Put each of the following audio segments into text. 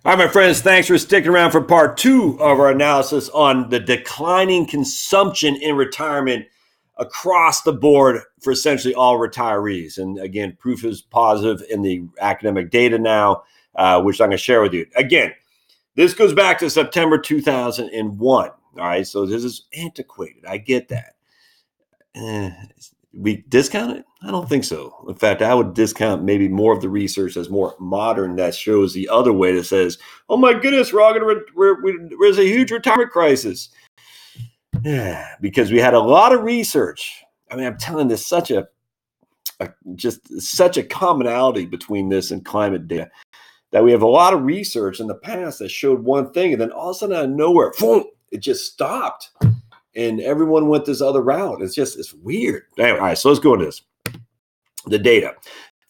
All right, my friends, thanks for sticking around for part two of our analysis on the declining consumption in retirement across the board for essentially all retirees. And again, proof is positive in the academic data now, which I'm going to share with you. Again, this goes back to September 2001. All right, so this is antiquated. I get that. We discount it? I don't think so. In fact, I would discount maybe more of the research that's more modern that shows the other way that says, oh my goodness, there's a huge retirement crisis. Yeah, because we had a lot of research. I mean, I'm telling you, just such a commonality between this and climate data that we have a lot of research in the past that showed one thing, and then all of a sudden out of nowhere, boom, it just stopped. And everyone went this other route. It's weird. Anyway, all right, so let's go into this. The data.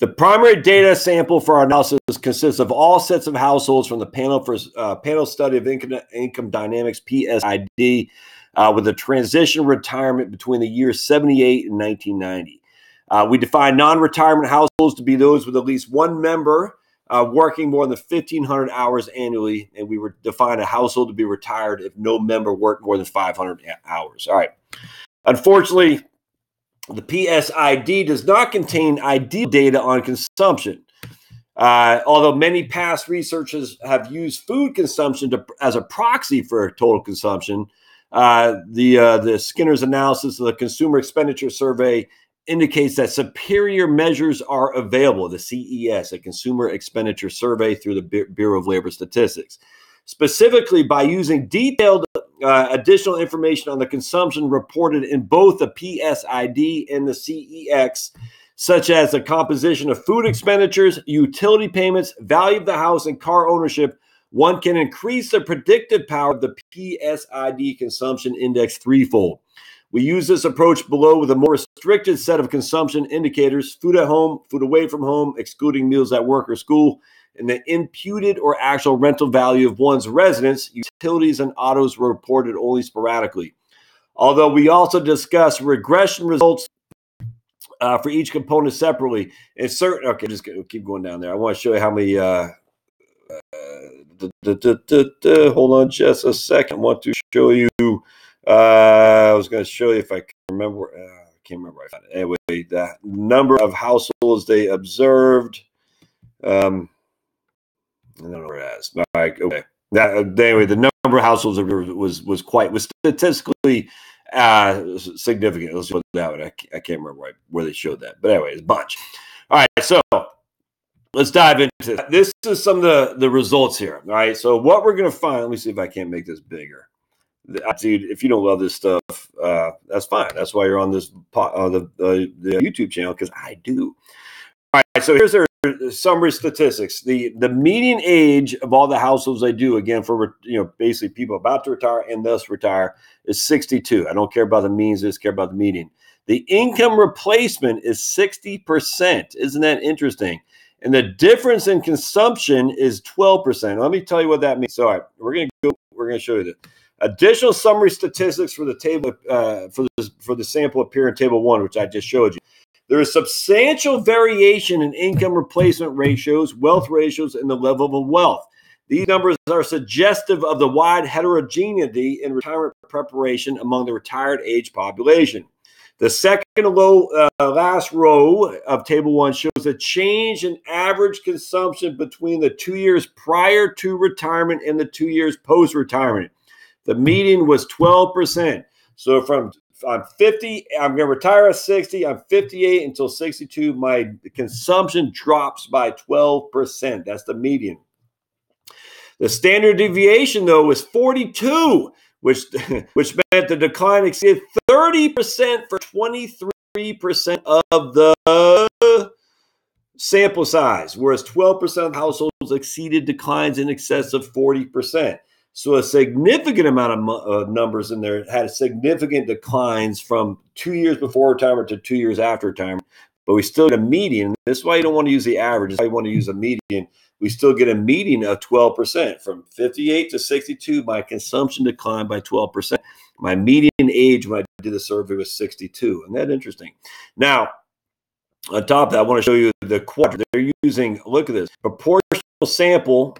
The primary data sample for our analysis consists of all sets of households from the panel study of income dynamics, PSID, with a transition retirement between the years 78 and 1990. We define non-retirement households to be those with at least one member working more than 1,500 hours annually, and we define a household to be retired if no member worked more than 500 hours. All right. Unfortunately, the PSID does not contain ideal data on consumption. Although many past researchers have used food consumption as a proxy for total consumption, the Skinner's analysis of the Consumer Expenditure Survey indicates that superior measures are available, the CES, a Consumer Expenditure Survey through the Bureau of Labor Statistics. Specifically, by using detailed additional information on the consumption reported in both the PSID and the CEX, such as the composition of food expenditures, utility payments, value of the house, and car ownership, one can increase the predictive power of the PSID consumption index threefold. We use this approach below with a more restricted set of consumption indicators: food at home, food away from home, excluding meals at work or school, and the imputed or actual rental value of one's residence. Utilities and autos were reported only sporadically. Although we also discuss regression results for each component separately. It's certain. Okay, just keep going down there. I want to show you how many. Hold on just a second. I want to show you. I was going to show you if I can remember. I can't remember. I found it. Anyway, the number of households they observed. I don't know where it is. All right, okay. Anyway, the number of households was statistically significant. Let's put it that way. I can't remember where they showed that, but anyway, it's a bunch. All right, so let's dive into this. This is some of the results here. All right, so what we're going to find. Let me see if I can't make this bigger. Dude, if you don't love this stuff, that's fine. That's why you're on this the YouTube channel, because I do. All right, so here's their summary statistics. The median age of all the households they do, again, for basically people about to retire and thus retire, is 62. I don't care about the means, I just care about the median. The income replacement is 60%. Isn't that interesting? And the difference in consumption is 12%. Let me tell you what that means. So, all right, we're gonna show you this. Additional summary statistics for the table for the sample appear in Table 1, which I just showed you. There is substantial variation in income replacement ratios, wealth ratios, and the level of wealth. These numbers are suggestive of the wide heterogeneity in retirement preparation among the retired age population. The second last row of Table 1 shows a change in average consumption between the 2 years prior to retirement and the 2 years post-retirement. The median was 12%. So I'm 50, I'm going to retire at 60, I'm 58 until 62, my consumption drops by 12%. That's the median. The standard deviation, though, was 42, which meant the decline exceeded 30% for 23% of the sample size, whereas 12% of households exceeded declines in excess of 40%. So a significant amount of numbers in there had significant declines from 2 years before retirement to 2 years after retirement. But we still get a median. This is why you don't want to use the average. This is why you want to use a median. We still get a median of 12%. From 58 to 62, my consumption declined by 12%. My median age when I did the survey was 62. Isn't that interesting? Now, on top of that, I want to show you the quadrant. They're using, look at this, proportional sample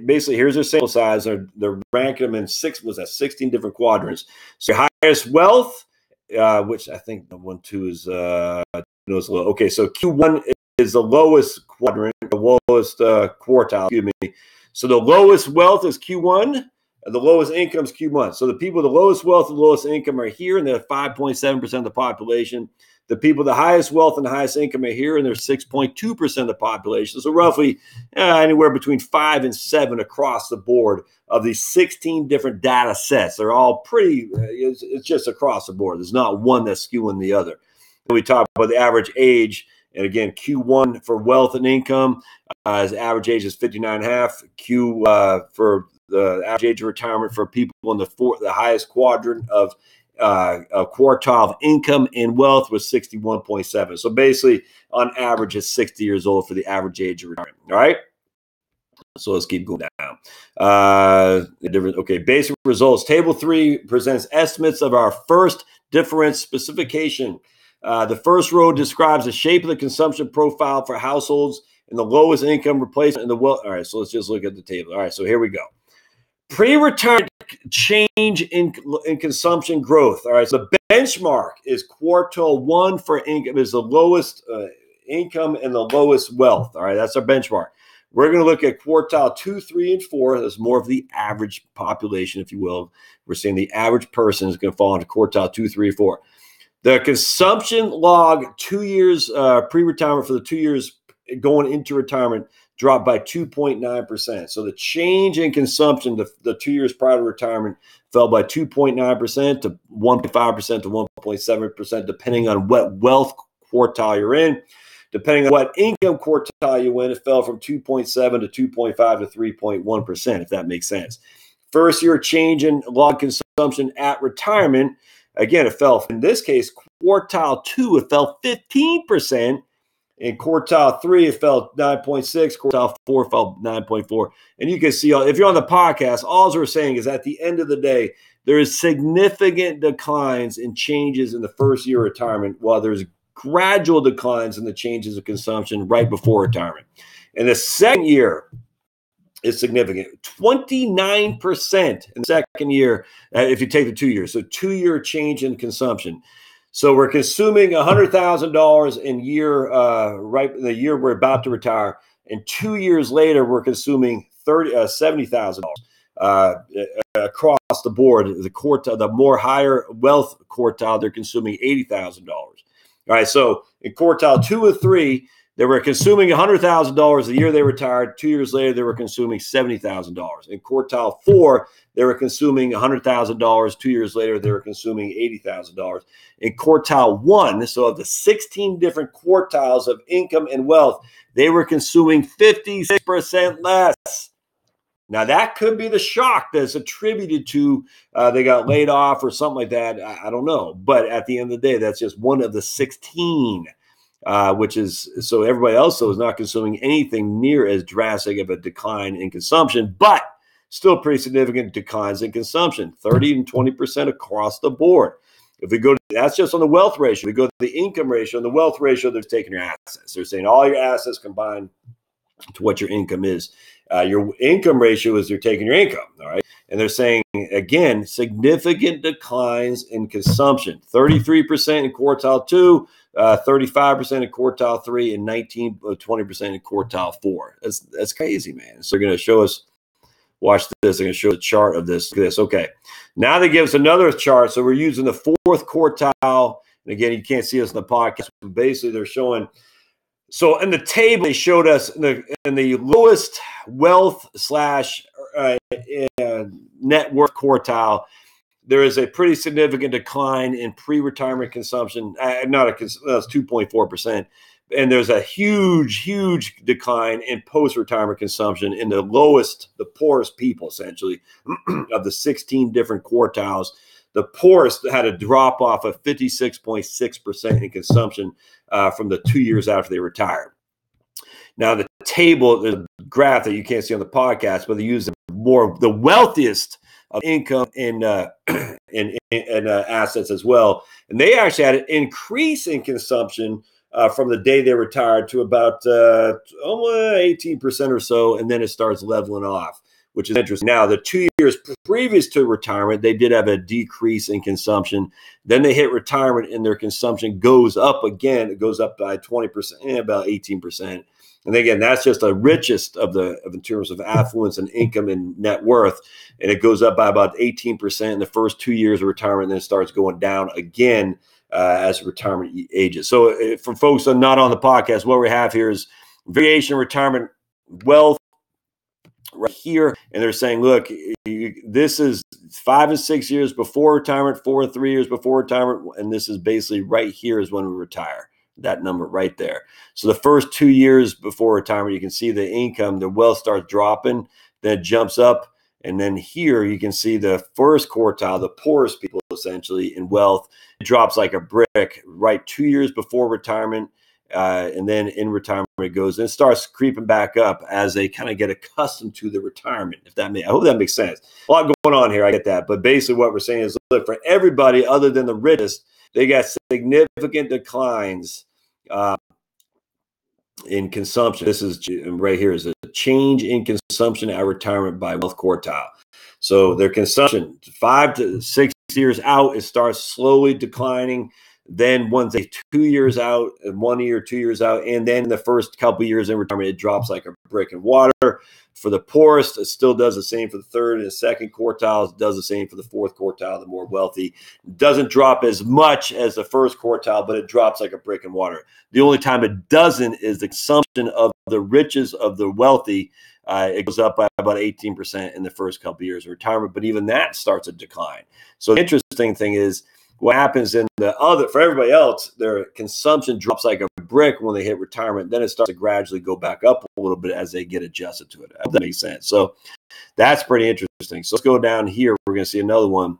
basically, here's their sample size. They're ranking them in 16 different quadrants. So highest wealth, which I think the 1, 2 is knows low. Okay, so Q1 is the lowest quadrant, the lowest quartile. Excuse me. So the lowest wealth is Q1. The lowest income is Q1. So the people with the lowest wealth and the lowest income are here, and they're 5.7% of the population. The people with the highest wealth and the highest income are here, and they're 6.2% of the population. So roughly anywhere between 5 and 7 across the board of these 16 different data sets. They're all pretty, it's just across the board. There's not one that's skewing the other. When we talk about the average age, and again, Q1 for wealth and income, his average age is 59.5. Q for the average age of retirement for people in the highest quadrant of a quartile of income and wealth was 61.7. So basically, on average, it's 60 years old for the average age of retirement. All right. So let's keep going down. Okay, basic results. Table 3 presents estimates of our first difference specification. The first row describes the shape of the consumption profile for households in the lowest income replacement and the wealth. All right, so let's just look at the table. All right, so here we go. Pre-retirement change in consumption growth. All right, so the benchmark is quartile 1 for income is the lowest income and the lowest wealth. All right, that's our benchmark. We're going to look at quartile 2, 3, and 4. That's more of the average population, if you will. We're saying the average person is going to fall into quartile 2, 3, 4. The consumption log 2 years pre-retirement for the 2 years going into retirement dropped by 2.9%. So the change in consumption the 2 years prior to retirement fell by 2.9% to 1.5% to 1.7%, depending on what wealth quartile you're in. Depending on what income quartile you in, it fell from 2.7 to 2.5 to 3.1%, if that makes sense. First year change in log consumption at retirement, again, it fell. In this case, quartile 2, it fell 15%. In quartile 3, it fell 9.6. Quartile 4 fell 9.4. And you can see, if you're on the podcast, all we're saying is at the end of the day, there is significant declines in changes in the first year of retirement, while there's gradual declines in the changes of consumption right before retirement. And the second year is significant. 29% in the second year, if you take the 2 years. So 2-year change in consumption. So we're consuming $100,000 in year, right in the year we're about to retire. And 2 years later, we're consuming $70,000 across the board. The more higher wealth quartile, they're consuming $80,000. All right, so in quartile 2 and 3, they were consuming $100,000 the year they retired. 2 years later, they were consuming $70,000. In quartile 4, they were consuming $100,000. 2 years later, they were consuming $80,000. In quartile 1, so of the 16 different quartiles of income and wealth, they were consuming 56% less. Now, that could be the shock that's attributed to they got laid off or something like that. I don't know. But at the end of the day, that's just one of the 16, which is so everybody else is not consuming anything near as drastic of a decline in consumption, but still pretty significant declines in consumption, 30 and 20% across the board. If we go to, that's just on the wealth ratio. We go to the income ratio. On the wealth ratio, they're taking your assets. They're saying all your assets combined to what your income is. Your income ratio is they're taking your income, all right? And they're saying, again, significant declines in consumption, 33% in quartile 2, 35% in quartile 3, and 20% in quartile 4. That's crazy, man. So they're going to show us, watch this, they're going to show a chart of this. Look at this. Okay. Now they give us another chart. So we're using the 4th quartile. And again, you can't see us in the podcast, but basically they're showing. So in the table, they showed us in the lowest wealth slash net worth quartile, there is a pretty significant decline in pre-retirement consumption. That's 2.4%. And there's a huge decline in post-retirement consumption in the lowest, the poorest people, essentially, of the 16 different quartiles. The poorest had a drop off of 56.6% in consumption from the 2 years after they retired. Now, the table, the graph that you can't see on the podcast, but they use the wealthiest of income and assets as well. And they actually had an increase in consumption from the day they retired to about almost 18% or so, and then it starts leveling off, which is interesting. Now, the 2 years previous to retirement, they did have a decrease in consumption. Then they hit retirement, and their consumption goes up again. It goes up by 20%, about 18%. And again, that's just the richest of in terms of affluence and income and net worth. And it goes up by about 18% in the first 2 years of retirement, and then it starts going down again as retirement ages. So for folks that are not on the podcast, what we have here is variation retirement wealth right here. And they're saying, look, this is 5 and 6 years before retirement, 4 and 3 years before retirement. And this is basically right here is when we retire. That number right there. So the first 2 years before retirement, you can see the income, the wealth starts dropping, then it jumps up. And then here you can see the first quartile, the poorest people essentially in wealth, it drops like a brick right 2 years before retirement. And then in retirement it goes and it starts creeping back up as they kind of get accustomed to the retirement. I hope that makes sense. A lot going on here. I get that. But basically what we're saying is, look, for everybody other than the richest, they got significant declines in consumption. This is right here is a change in consumption at retirement by wealth quartile. So their consumption 5 to 6 years out, it starts slowly declining. Then once they 2 years out, 1 year, 2 years out, and then the first couple years in retirement, it drops like a brick in water. For the poorest, it still does the same for the third and the second quartiles. It does the same for the fourth quartile, the more wealthy. It doesn't drop as much as the first quartile, but it drops like a brick in water. The only time it doesn't is the consumption of the riches of the wealthy. It goes up by about 18% in the first couple of years of retirement, but even that starts to decline. So the interesting thing is, what happens in the other, for everybody else, their consumption drops like a brick when they hit retirement. Then it starts to gradually go back up a little bit as they get adjusted to it. I hope that makes sense. So that's pretty interesting. So let's go down here. We're going to see another one.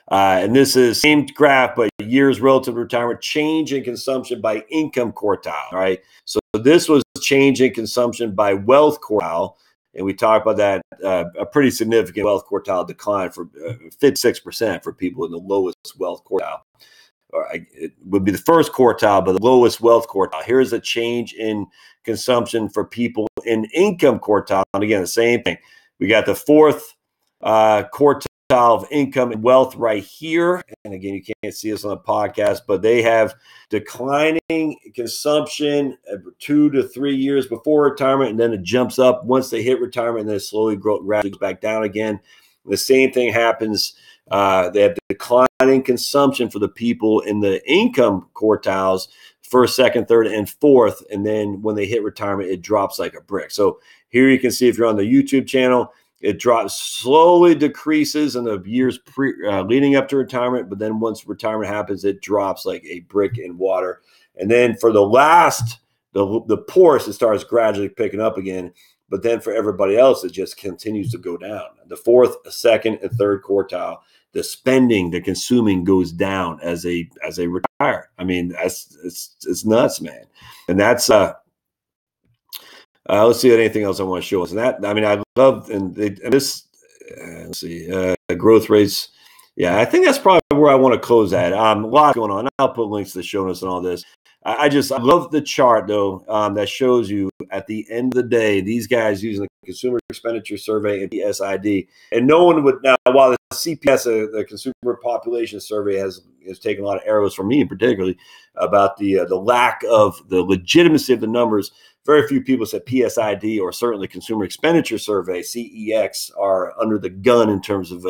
And this is same graph, but years relative to retirement, change in consumption by income quartile. All right. So this was change in consumption by wealth quartile. And we talked about that, a pretty significant wealth quartile decline for 56% for people in the lowest wealth quartile. It would be the first quartile, but the lowest wealth quartile. Here's a change in consumption for people in income quartile. And again, the same thing. We got the fourth quartile of income and wealth right here. And again, you can't see this on the podcast, but they have declining consumption 2 to 3 years before retirement, and then it jumps up once they hit retirement, and then it slowly gradually goes back down again. The same thing happens. They have declining consumption for the people in the income quartiles, first, second, third, and fourth. And then when they hit retirement, it drops like a brick. So here you can see, if you're on the YouTube channel, it drops, slowly decreases in the years leading up to retirement. But then once retirement happens, it drops like a brick in water. And then for the last, the poorest, it starts gradually picking up again. But then for everybody else, it just continues to go down. The fourth, second, and third quartile, the spending, the consuming goes down as they retire. I mean, it's nuts, man. And that's let's see anything else I want to show us. And that, I mean, I love and this. Let's see, growth rates. Yeah, I think that's probably where I want to close at. A lot going on. I'll put links to the show notes and all this. I love the chart though, that shows you at the end of the day, these guys using the Consumer Expenditure Survey and PSID, and no one would now. While the CPS, the Consumer Population Survey, has taken a lot of arrows from me, particularly about the lack of the legitimacy of the numbers. Very few people said PSID or certainly Consumer Expenditure Survey (CEX) are under the gun in terms of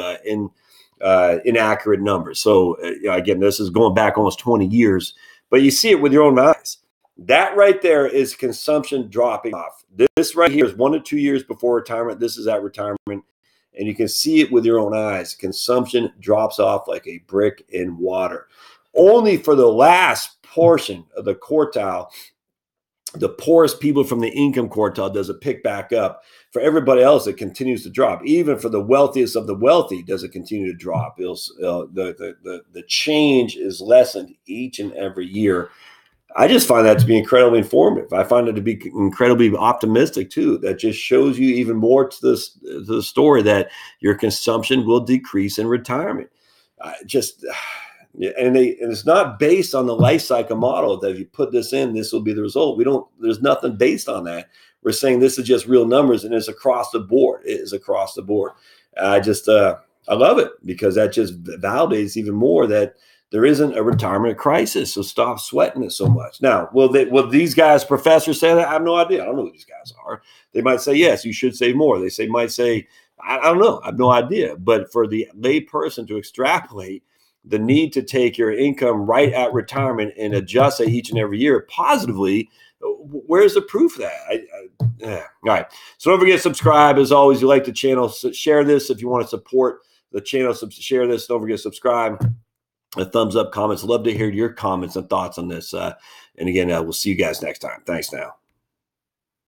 inaccurate numbers. So again, this is going back almost 20 years. But you see it with your own eyes. That right there is consumption dropping off. This right here is 1 to 2 years before retirement. This is at retirement. And you can see it with your own eyes. Consumption drops off like a brick in water. Only for the last portion of the quartile, the poorest people from the income quartile, does it pick back up. For everybody else, it continues to drop. Even for the wealthiest of the wealthy, does it continue to drop. The change is lessened each and every year. I just find that to be incredibly informative. I find it to be incredibly optimistic too. That just shows you even more to the story that your consumption will decrease in retirement. Yeah, and it's not based on the life cycle model that if you put this in, this will be the result. There's nothing based on that. We're saying this is just real numbers, and it's across the board. It is across the board. I love it because that just validates even more that there isn't a retirement crisis. So stop sweating it so much. Now, will these guys, professors, say that? I have no idea. I don't know who these guys are. They might say, yes, you should save more. Might say, I don't know. I have no idea. But for the lay person to extrapolate the need to take your income right at retirement and adjust it each and every year positively, where's the proof of that? All right. So don't forget to subscribe. As always, you like the channel, share this if you want to support the channel. Share this. Don't forget to subscribe. A thumbs up, comments. Love to hear your comments and thoughts on this. And again, we'll see you guys next time. Thanks now.